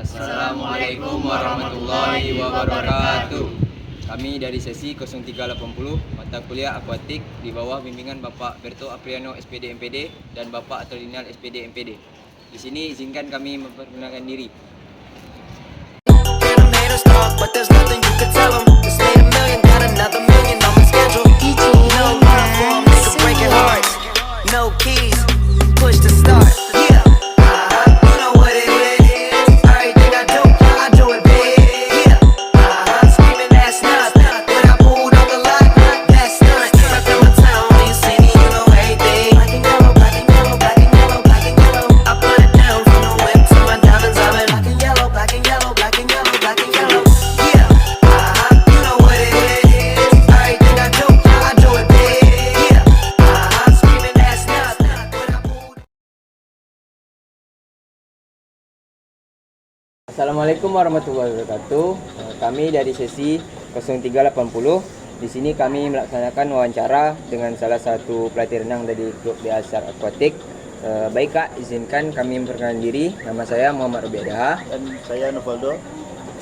Assalamualaikum warahmatullahi wabarakatuh. Kami dari sesi 0380 mata kuliah akuatik di bawah bimbingan Bapak Berto Apriano SPD MPD dan Bapak Atolinial SPD MPD. Di sini izinkan kami memperkenalkan diri. Assalamualaikum warahmatullahi wabarakatuh. Kami dari sesi 0380. Di sini kami melaksanakan wawancara dengan salah satu pelatih renang dari klub BA Shark Aquatic. Baik Kak, izinkan kami memperkenalkan diri. Nama saya Muhammad Robi Adaha. Dan saya Novaldo.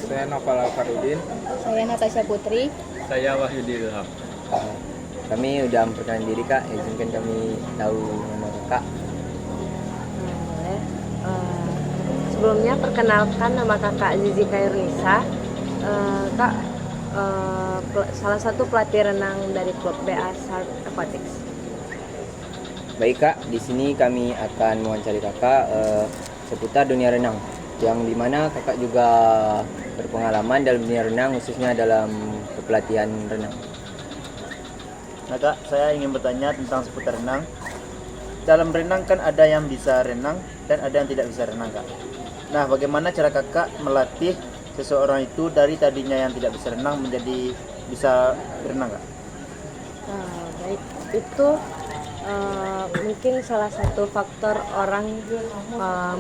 Saya Noval Alfarudin. Saya Natasha Putri. Saya Wahyudi Ilham. Kami udah memperkenalkan diri Kak, izinkan kami tahu nama Kak. Boleh. Sebelumnya perkenalkan nama kakak Zizi Kairunisa. Kak salah satu pelatih renang dari klub BA Shark Aquatics. Baik Kak, di sini kami akan mewawancari Kakak seputar dunia renang, yang dimana Kakak juga berpengalaman dalam dunia renang, khususnya dalam kepelatihan renang. Nah Kak, saya ingin bertanya tentang seputar renang. Dalam renang kan ada yang bisa renang dan ada yang tidak bisa renang Kak. Nah, bagaimana cara Kakak melatih seseorang itu dari tadinya yang tidak bisa renang menjadi bisa berenang Kak? Baik, itu mungkin salah satu faktor orang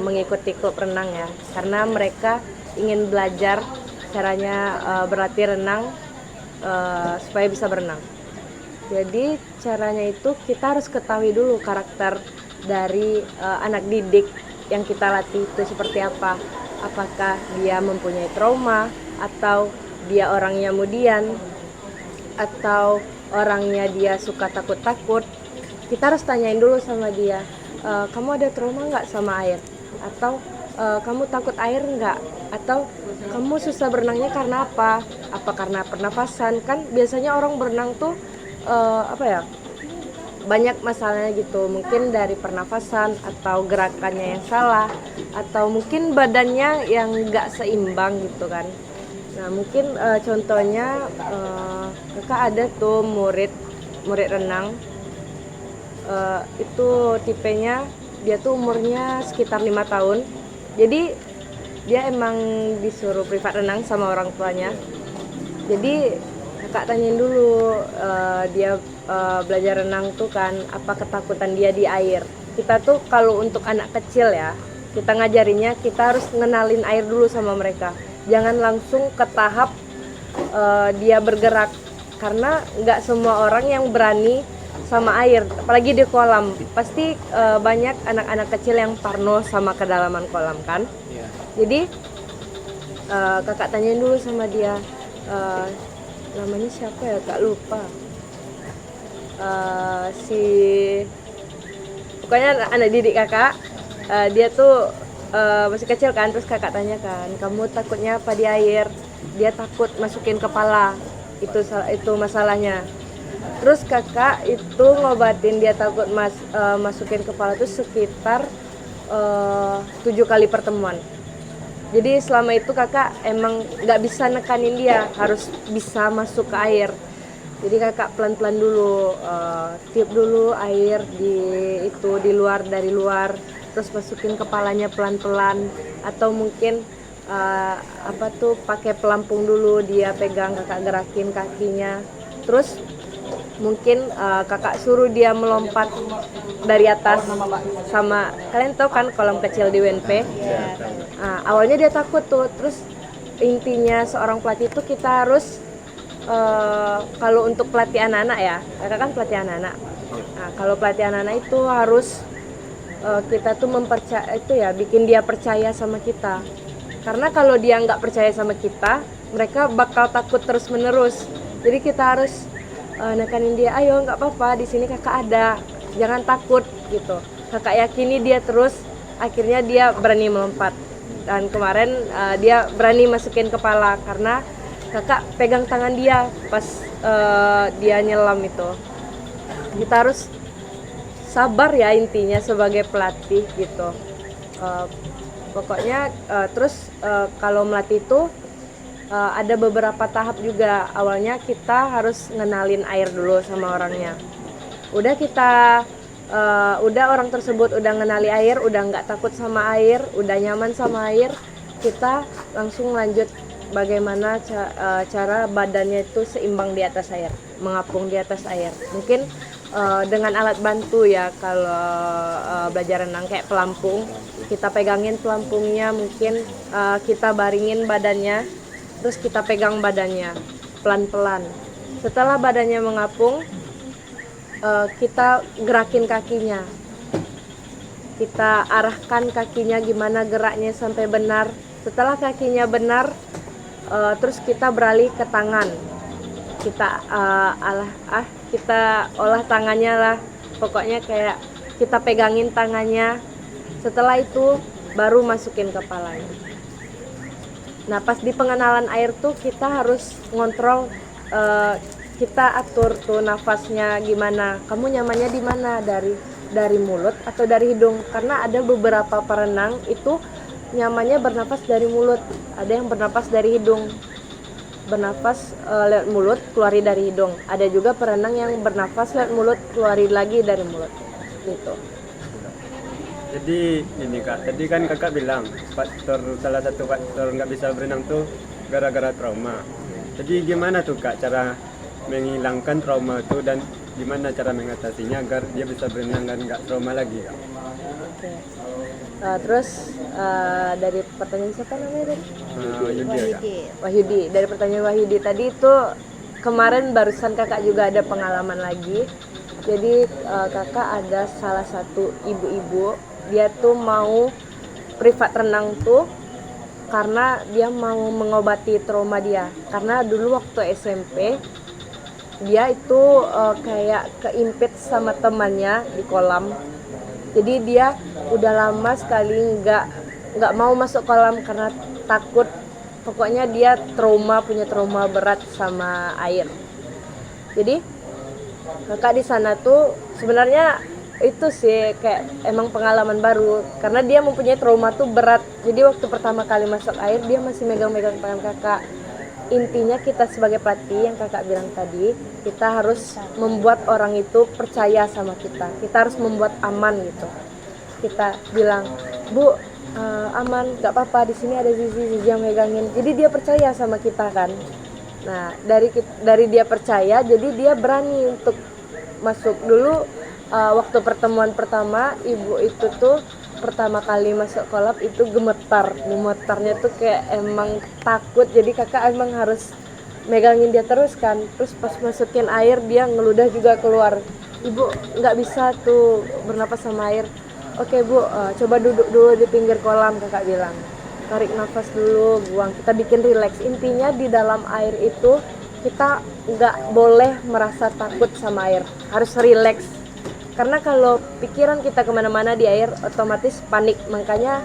mengikuti klub renang ya, karena mereka ingin belajar caranya berlatih renang supaya bisa berenang. Jadi caranya itu kita harus ketahui dulu karakter dari anak didik yang kita latih itu seperti apa. Apakah dia mempunyai trauma, atau dia orangnya mudian, atau orangnya dia suka takut-takut. Kita harus tanyain dulu sama dia, kamu ada trauma nggak sama air? Atau kamu takut air nggak? Atau kamu susah berenangnya karena apa? Apa karena pernafasan? Kan biasanya orang berenang tuh banyak masalahnya gitu, mungkin dari pernafasan atau gerakannya yang salah, atau mungkin badannya yang nggak seimbang gitu kan. Nah mungkin contohnya kakak ada tuh murid renang, itu tipenya dia tuh umurnya sekitar 5 tahun, jadi dia emang disuruh privat renang sama orang tuanya. Jadi kakak tanyain dulu dia belajar renang tuh kan, apa ketakutan dia di air. Kita tuh kalau untuk anak kecil ya, kita ngajarinya kita harus ngenalin air dulu sama mereka. Jangan langsung ke tahap dia bergerak, karena nggak semua orang yang berani sama air, apalagi di kolam. Pasti banyak anak-anak kecil yang parno sama kedalaman kolam kan. Jadi kakak tanyain dulu sama dia, namanya siapa ya kak, lupa. Pokoknya anak didik kakak, dia tuh masih kecil kan, terus kakak tanya kan, kamu takutnya apa di air? Dia takut masukin kepala, itu masalahnya. Terus kakak itu ngobatin dia takut masukin kepala itu sekitar 7 kali pertemuan. Jadi selama itu kakak emang nggak bisa nekanin dia harus bisa masuk ke air. Jadi kakak pelan-pelan dulu, tiup dulu air di luar, dari luar, terus masukin kepalanya pelan-pelan, atau mungkin pakai pelampung dulu, dia pegang, kakak gerakin kakinya, terus mungkin kakak suruh dia melompat dari atas. Sama kalian tahu kan kolam kecil di WNP. Awalnya dia takut tuh, terus intinya seorang pelatih itu kita harus kalau untuk pelatih anak-anak ya, kakak kan pelatih anak-anak. Nah, kalau pelatih anak-anak itu harus kita tuh bikin dia percaya sama kita. Karena kalau dia nggak percaya sama kita, mereka bakal takut terus menerus. Jadi kita harus nekanin dia, ayo nggak apa-apa, di sini kakak ada, jangan takut gitu. Kakak yakini dia terus, akhirnya dia berani melompat. Dan kemarin dia berani masukin kepala karena kakak pegang tangan dia pas dia nyelam itu. Kita harus sabar ya intinya sebagai pelatih gitu. Pokoknya terus kalau melatih itu ada beberapa tahap juga. Awalnya kita harus ngenalin air dulu sama orangnya. Udah orang tersebut udah ngenali air, udah nggak takut sama air, udah nyaman sama air, kita langsung lanjut bagaimana cara badannya itu seimbang di atas air, mengapung di atas air. Mungkin dengan alat bantu ya, kalau belajar renang kayak pelampung, kita pegangin pelampungnya, mungkin kita baringin badannya, terus kita pegang badannya pelan-pelan. Setelah badannya mengapung, kita gerakin kakinya, kita arahkan kakinya gimana geraknya sampai benar. Setelah kakinya benar, terus kita beralih ke tangan, kita kita olah tangannya lah, pokoknya kayak kita pegangin tangannya. Setelah itu baru masukin kepalanya. Nah pas di pengenalan air tuh kita harus ngontrol, kita atur tuh nafasnya gimana, kamu nyamannya di mana, dari mulut atau dari hidung. Karena ada beberapa perenang itu nyamannya bernafas dari mulut, ada yang bernafas dari hidung, bernafas lewat mulut keluari dari hidung. Ada juga perenang yang bernafas lewat mulut keluari lagi dari mulut gitu. Jadi ini kak, tadi kan kakak bilang salah satu faktor nggak bisa berenang tuh gara-gara trauma. Jadi gimana tuh kak cara menghilangkan trauma itu dan gimana cara mengatasinya agar dia bisa berenang dan nggak trauma lagi kak? Oke. Terus dari pertanyaan siapa namanya tadi? Wahyudi ya, kak. Wahyudi. Dari pertanyaan Wahyudi tadi itu, kemarin barusan kakak juga ada pengalaman lagi. Jadi kakak ada salah satu ibu-ibu, dia tuh mau privat renang tuh karena dia mau mengobati trauma dia. Karena dulu waktu SMP dia itu kayak keimpit sama temannya di kolam. Jadi dia udah lama sekali nggak mau masuk kolam karena takut. Pokoknya dia punya trauma berat sama air. Jadi kakak di sana tuh sebenarnya itu sih kayak emang pengalaman baru karena dia mempunyai trauma tuh berat. Jadi waktu pertama kali masuk air dia masih megang-megang tangan kakak. Intinya kita sebagai pelatih yang kakak bilang tadi, kita harus membuat orang itu percaya sama kita. Kita harus membuat aman gitu. Kita bilang, Bu, aman, nggak apa-apa, di sini ada Zizi yang megangin. Jadi dia percaya sama kita kan. Nah dari dia percaya, jadi dia berani untuk masuk. Dulu waktu pertemuan pertama, ibu itu tuh pertama kali masuk kolam itu gemetarnya tuh kayak emang takut. Jadi kakak emang harus megangin dia terus kan. Terus pas masukin air dia ngeludah juga keluar. Ibu nggak bisa tuh bernapas sama air. Oke Bu, coba duduk dulu di pinggir kolam, kakak bilang. Tarik nafas dulu, buang. Kita bikin rileks. Intinya di dalam air itu kita nggak boleh merasa takut sama air, harus rileks. Karena kalau pikiran kita kemana-mana di air, otomatis panik. Makanya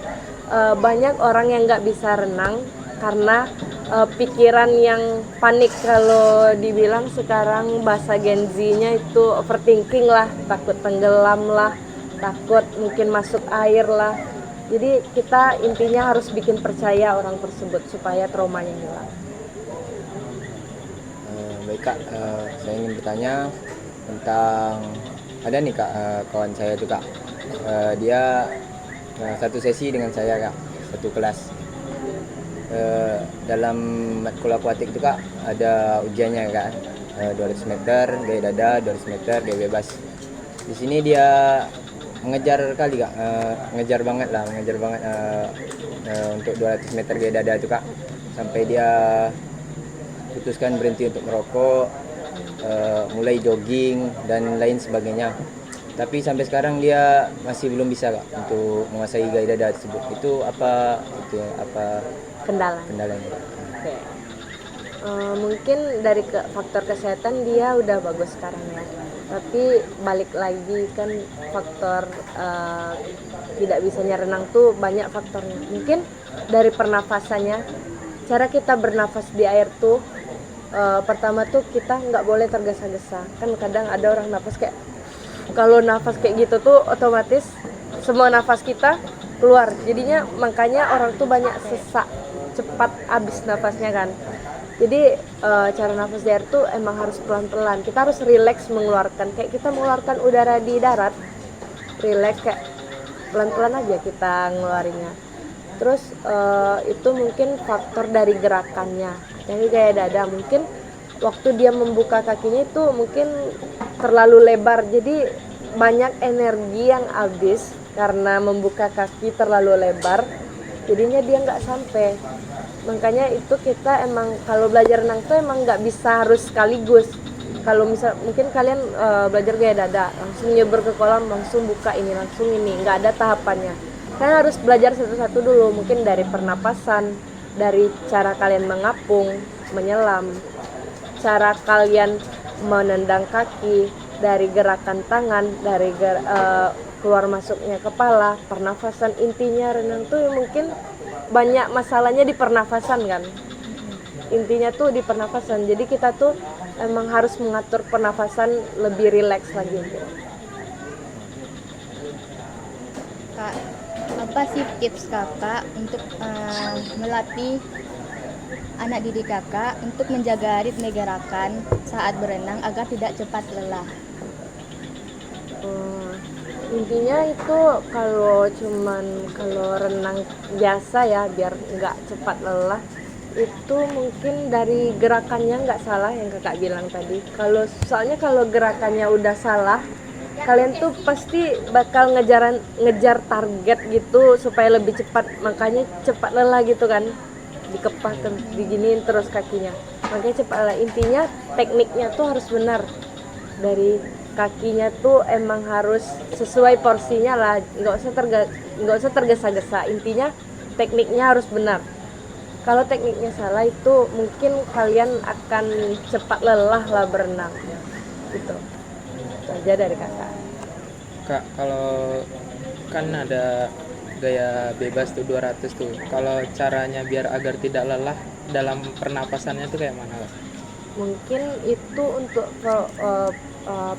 banyak orang yang nggak bisa renang karena pikiran yang panik. Kalau dibilang sekarang bahasa Gen Z-nya itu overthinking lah, takut tenggelam lah, takut mungkin masuk air lah. Jadi kita intinya harus bikin percaya orang tersebut supaya traumanya hilang. Baik kak, saya ingin bertanya tentang ada nih kak, kawan saya tuh kak, dia satu sesi dengan saya kak, satu kelas. Dalam matkul akuatik itu kak ada ujiannya kak, 200 meter gaya dada, 200 meter gaya bebas. Di sini dia mengejar kali kak, mengejar banget untuk 200 meter gaya dada itu kak, sampai dia putuskan berhenti untuk merokok, mulai jogging dan lain sebagainya. Tapi sampai sekarang dia masih belum bisa kak untuk menguasai gaya dada tersebut. Itu apa kendala. kendalanya? Oke. Mungkin dari faktor kesehatan dia udah bagus sekarang ya. Tapi balik lagi kan faktor tidak bisanya renang tuh banyak faktornya. Mungkin dari pernafasannya, cara kita bernafas di air tuh pertama tuh kita nggak boleh tergesa-gesa. Kan kadang ada orang nafas kayak, kalau nafas kayak gitu tuh otomatis semua nafas kita keluar. Jadinya makanya orang tuh banyak sesak, cepat habis nafasnya kan. Jadi cara nafas di air tuh emang harus pelan-pelan. Kita harus rileks mengeluarkan. Kayak kita mengeluarkan udara di darat, rileks kayak pelan-pelan aja kita ngeluarinnya. Terus itu mungkin faktor dari gerakannya. Jadi kayak dada, mungkin waktu dia membuka kakinya itu mungkin terlalu lebar. Jadi banyak energi yang habis karena membuka kaki terlalu lebar. Jadinya dia nggak sampai. Makanya itu kita emang kalau belajar renang tuh emang nggak bisa harus sekaligus. Kalau misal mungkin kalian belajar gaya dada, langsung nyebur ke kolam, langsung buka ini, langsung ini, nggak ada tahapannya. Kalian harus belajar satu-satu dulu, mungkin dari pernapasan, dari cara kalian mengapung, menyelam, cara kalian menendang kaki, dari gerakan tangan, dari keluar masuknya kepala, pernafasan. Intinya renang tuh mungkin banyak masalahnya di pernafasan kan. Intinya tuh di pernafasan. Jadi kita tuh emang harus mengatur pernafasan lebih rileks lagi. Kak, apa sih tips kakak untuk melatih anak didik kakak untuk menjaga ritme gerakan saat berenang agar tidak cepat lelah? Intinya itu kalau renang biasa ya, biar nggak cepat lelah, itu mungkin dari gerakannya nggak salah yang kakak bilang tadi. Soalnya kalau gerakannya udah salah, kalian tuh pasti bakal ngejar target gitu supaya lebih cepat, makanya cepat lelah gitu kan, dikepah diginiin terus kakinya, makanya cepat lelah. Intinya tekniknya tuh harus benar, dari kakinya tuh emang harus sesuai porsinya lah, nggak usah tergesa-gesa. Intinya tekniknya harus benar. Kalau tekniknya salah itu mungkin kalian akan cepat lelah lah berenang gitu. Itu aja dari kakak. Kak, kalau kan ada gaya bebas tuh 200 tuh, kalau caranya biar agar tidak lelah dalam pernapasannya tuh kayak mana, Kak? Mungkin itu untuk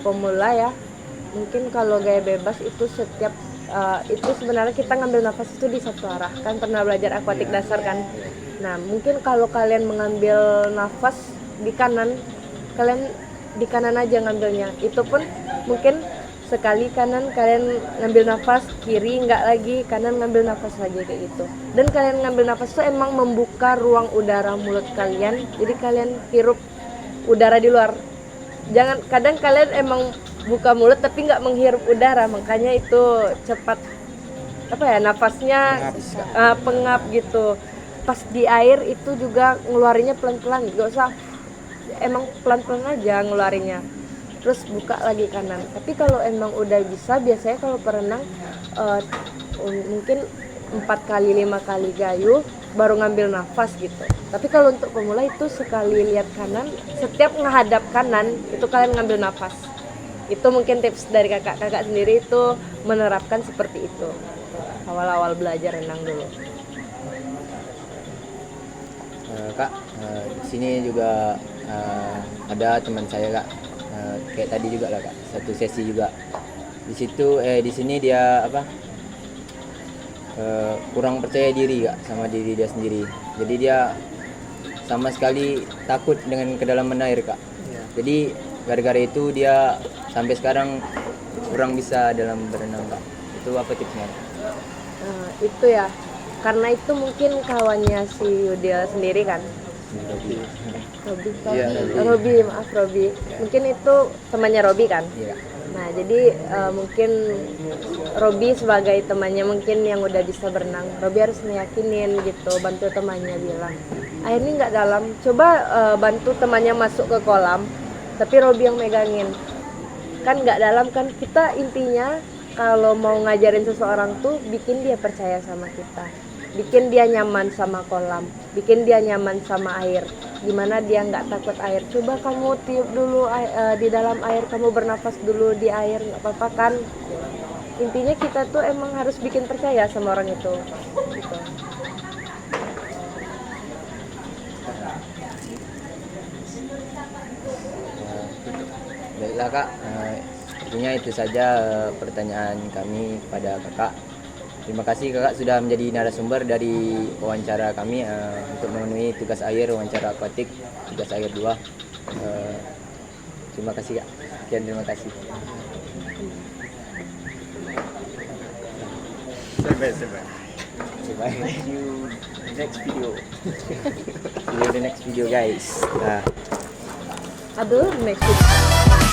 pemula ya. Mungkin kalau gaya bebas itu setiap itu sebenarnya kita ngambil nafas itu di satu arah. Kan pernah belajar akuatik dasar kan. Nah, mungkin kalau kalian mengambil nafas di kanan, kalian di kanan aja ngambilnya. Itu pun mungkin sekali kanan kalian ngambil nafas, kiri nggak lagi, kanan ngambil nafas lagi kayak gitu. Dan kalian ngambil nafas itu emang membuka ruang udara mulut kalian. Jadi kalian hirup udara di luar. Kadang kalian emang buka mulut tapi nggak menghirup udara, makanya itu cepat nafasnya pengap gitu. Pas di air itu juga ngeluarinnya pelan-pelan, gak usah, emang pelan-pelan aja ngeluarinnya. Terus buka lagi kanan. Tapi kalau emang udah bisa, biasanya kalau perenang mungkin 4 kali 5 kali gayuh baru ngambil nafas gitu. Tapi kalau untuk pemula itu sekali lihat kanan, setiap menghadap kanan itu kalian ngambil nafas. Itu mungkin tips dari kakak sendiri itu menerapkan seperti itu awal-awal belajar renang dulu. Kak, di sini juga ada teman saya, Kak. Kayak tadi juga lah, Kak, satu sesi juga di sini dia kurang percaya diri, Kak, sama diri dia sendiri. Jadi dia sama sekali takut dengan kedalaman air, Kak. Jadi gara-gara itu dia sampai sekarang kurang bisa dalam berenang, Kak. Itu apa tipsnya? Itu ya, karena itu mungkin kawannya si Yudil sendiri kan. Robi. Mungkin itu temannya Robi kan. Iya. Nah, jadi mungkin Robi sebagai temannya mungkin yang udah bisa berenang, Robi harus meyakinin gitu, bantu temannya bilang, air ini nggak dalam, coba bantu temannya masuk ke kolam, tapi Robi yang megangin. Kan nggak dalam kan, kita intinya kalau mau ngajarin seseorang tuh bikin dia percaya sama kita. bikin dia nyaman sama kolam, bikin dia nyaman sama air. Gimana dia nggak takut air? Coba kamu tiup dulu di dalam air, kamu bernafas dulu di air, nggak apa-apa kan? Intinya kita tuh emang harus bikin percaya sama orang itu. Gitu. Baiklah Kak, sepertinya itu saja pertanyaan kami kepada Kakak. Terima kasih Kakak sudah menjadi narasumber dari wawancara kami untuk memenuhi tugas akhir wawancara akuatik tugas akhir 2. Terima kasih Kak. Sekian, terima kasih. Sebaik. Bye. See you next video. See you in the next video guys. Nah. Aduh, next week.